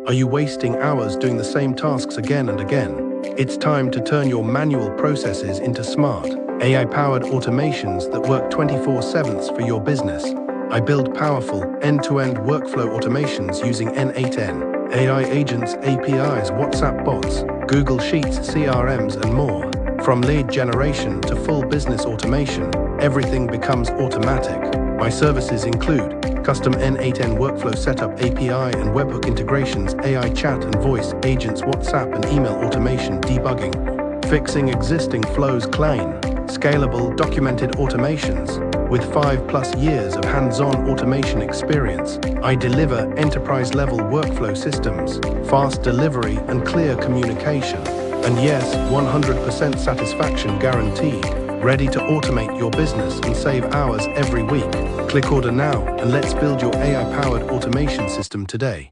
Are you wasting hours doing the same tasks again and again? It's time to turn your manual processes into smart, AI-powered automations that work 24/7 for your business. I build powerful, end-to-end workflow automations using N8N, AI agents, APIs, WhatsApp bots, Google Sheets, CRMs, and more. From lead generation to full business automation, everything becomes automatic. My services include custom N8N workflow setup, API and webhook integrations, AI chat and voice agents, WhatsApp and email automation, debugging, fixing existing flows, clean, scalable, documented automations. With 5+ years of hands-on automation experience, I deliver enterprise-level workflow systems, fast delivery and clear communication. And yes, 100% satisfaction guaranteed. Ready to automate your business and save hours every week? Click order now and let's build your AI-powered automation system today.